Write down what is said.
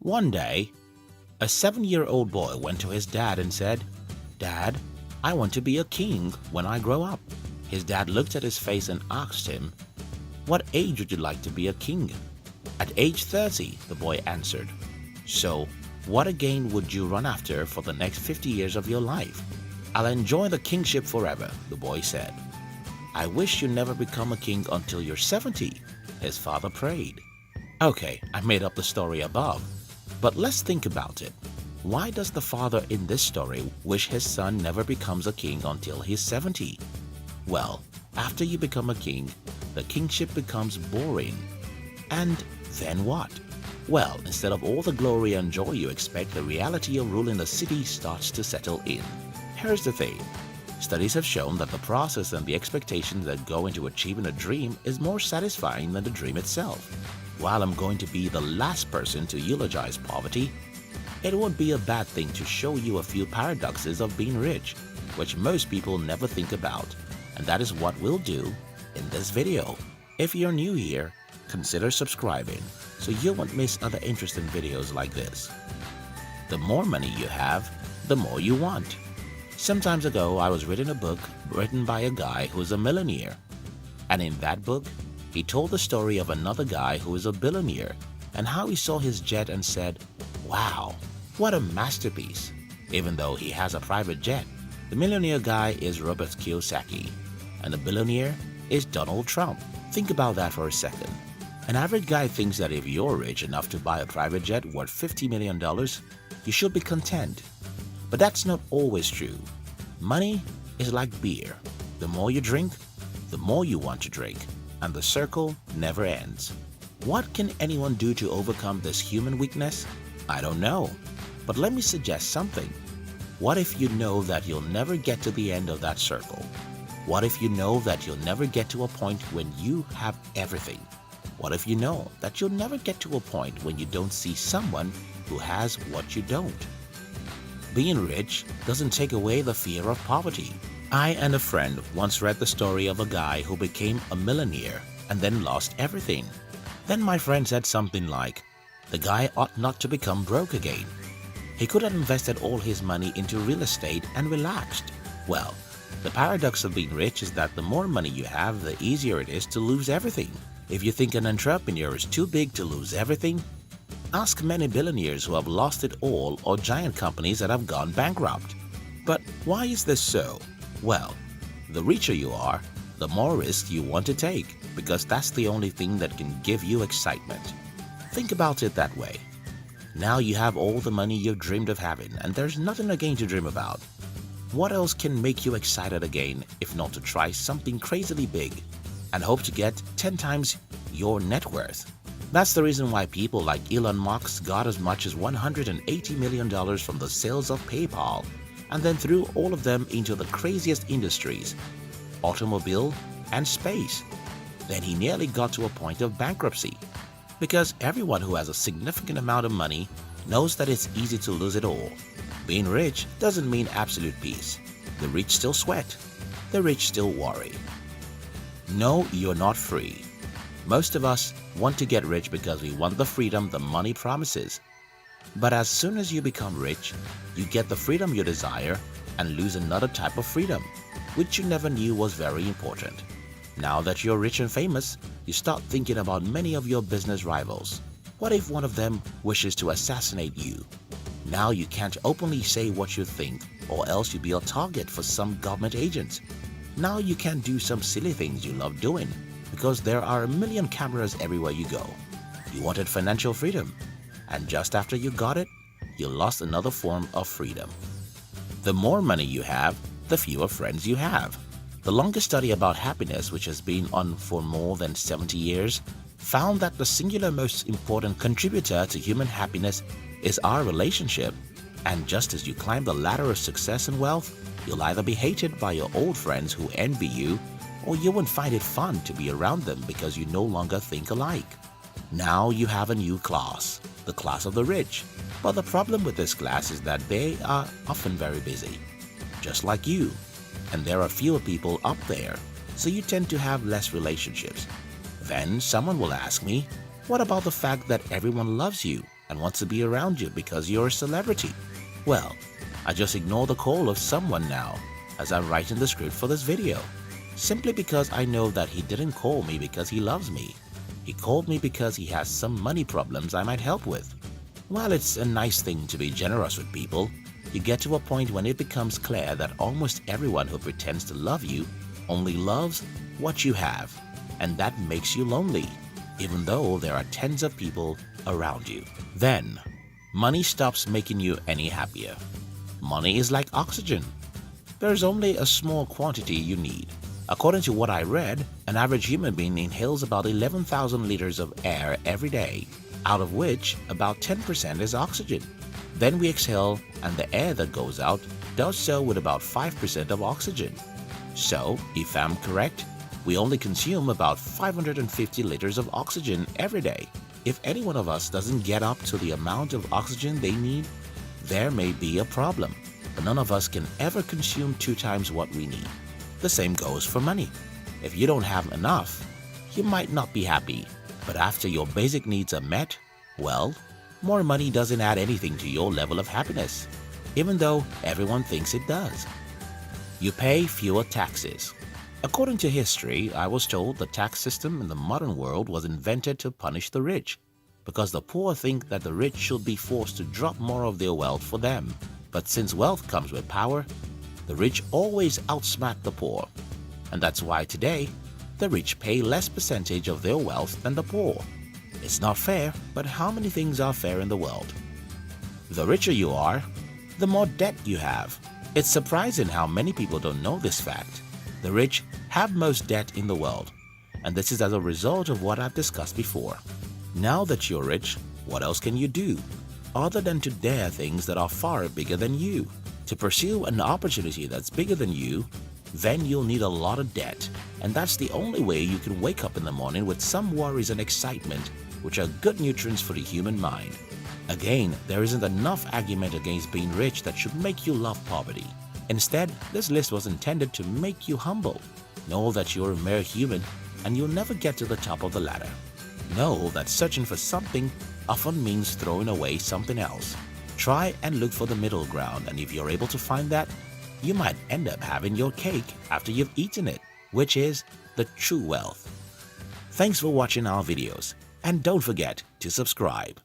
One day, a 7-year-old boy went to his dad and said, "Dad, I want to be a king when I grow up." His dad looked at his face and asked him, "What age would you like to be a king?" "At age 30, the boy answered. "So, what again would you run after for the next 50 years of your life?" "I'll enjoy the kingship forever," the boy said. "I wish you never become a king until you're 70, his father prayed. Okay, I made up the story above, but let's think about it. Why does the father in this story wish his son never becomes a king until he's 70? Well, after you become a king, the kingship becomes boring. And then what? Well, instead of all the glory and joy you expect, the reality of ruling the city starts to settle in. Here's the thing. Studies have shown that the process and the expectations that go into achieving a dream is more satisfying than the dream itself. While I'm going to be the last person to eulogize poverty, it would be a bad thing to show you a few paradoxes of being rich, which most people never think about, and that is what we'll do in this video. If you're new here, consider subscribing so you won't miss other interesting videos like this. The more money you have, the more you want. Some time ago, I was reading a book written by a guy who is a millionaire, and in that book, he told the story of another guy who is a billionaire and how he saw his jet and said, "Wow, what a masterpiece." Even though he has a private jet, the millionaire guy is Robert Kiyosaki and the billionaire is Donald Trump. Think about that for a second. An average guy thinks that if you're rich enough to buy a private jet worth $50 million, you should be content. But that's not always true. Money is like beer. The more you drink, the more you want to drink, and the circle never ends. What can anyone do to overcome this human weakness? I don't know, but let me suggest something. What if you know that you'll never get to the end of that circle? What if you know that you'll never get to a point when you have everything? What if you know that you'll never get to a point when you don't see someone who has what you don't? Being rich doesn't take away the fear of poverty. I and a friend once read the story of a guy who became a millionaire and then lost everything. Then my friend said something like, the guy ought not to become broke again. He could have invested all his money into real estate and relaxed. Well, the paradox of being rich is that the more money you have, the easier it is to lose everything. If you think an entrepreneur is too big to lose everything, ask many billionaires who have lost it all or giant companies that have gone bankrupt. But why is this so? Well, the richer you are, the more risk you want to take, because that's the only thing that can give you excitement. Think about it that way. Now you have all the money you've dreamed of having, and there's nothing again to dream about. What else can make you excited again if not to try something crazily big and hope to get 10 times your net worth? That's the reason why people like Elon Musk got as much as $180 million from the sales of PayPal and then threw all of them into the craziest industries, automobile and space. Then he nearly got to a point of bankruptcy, because everyone who has a significant amount of money knows that it's easy to lose it all. Being rich doesn't mean absolute peace. The rich still sweat. The rich still worry. No, you're not free. Most of us want to get rich because we want the freedom the money promises. But as soon as you become rich, you get the freedom you desire and lose another type of freedom, which you never knew was very important. Now that you're rich and famous, you start thinking about many of your business rivals. What if one of them wishes to assassinate you? Now you can't openly say what you think, or else you'll be a target for some government agents. Now you can't do some silly things you love doing, because there are a million cameras everywhere you go. You wanted financial freedom, and just after you got it, you lost another form of freedom. The more money you have, the fewer friends you have. The longest study about happiness, which has been on for more than 70 years, found that the singular most important contributor to human happiness is our relationship. And just as you climb the ladder of success and wealth, you'll either be hated by your old friends who envy you, or you won't find it fun to be around them because you no longer think alike. Now you have a new class, the class of the rich. But the problem with this class is that they are often very busy, just like you. And there are fewer people up there, so you tend to have less relationships. Then someone will ask me, what about the fact that everyone loves you? and wants to be around you because you're a celebrity. Well, I just ignore the call of someone now as I write in the script for this video, simply because I know that he didn't call me because he loves me. He called me because he has some money problems I might help with. While it's a nice thing to be generous with people, you get to a point when it becomes clear that almost everyone who pretends to love you only loves what you have, and that makes you lonely, even though there are tens of people around you. Then, money stops making you any happier. Money is like oxygen. There's only a small quantity you need. According to what I read, an average human being inhales about 11,000 liters of air every day, out of which about 10% is oxygen. Then we exhale, and the air that goes out does so with about 5% of oxygen. So, if I'm correct, we only consume about 550 liters of oxygen every day. If any one of us doesn't get up to the amount of oxygen they need, there may be a problem, but none of us can ever consume 2 times what we need. The same goes for money. If you don't have enough, you might not be happy, but after your basic needs are met, well, more money doesn't add anything to your level of happiness, even though everyone thinks it does. You pay fewer taxes. According to history, I was told the tax system in the modern world was invented to punish the rich, because the poor think that the rich should be forced to drop more of their wealth for them. But since wealth comes with power, the rich always outsmart the poor. And that's why today, the rich pay less percentage of their wealth than the poor. It's not fair, but how many things are fair in the world? The richer you are, the more debt you have. It's surprising how many people don't know this fact. The rich have most debt in the world, and this is as a result of what I've discussed before. Now that you're rich, what else can you do other than to dare things that are far bigger than you? To pursue an opportunity that's bigger than you, then you'll need a lot of debt, and that's the only way you can wake up in the morning with some worries and excitement, which are good nutrients for the human mind. Again, there isn't enough argument against being rich that should make you love poverty. Instead, this list was intended to make you humble. Know that you're a mere human and you'll never get to the top of the ladder. Know that searching for something often means throwing away something else. Try and look for the middle ground, and if you're able to find that, you might end up having your cake after you've eaten it, which is the true wealth. Thanks for watching our videos, and don't forget to subscribe.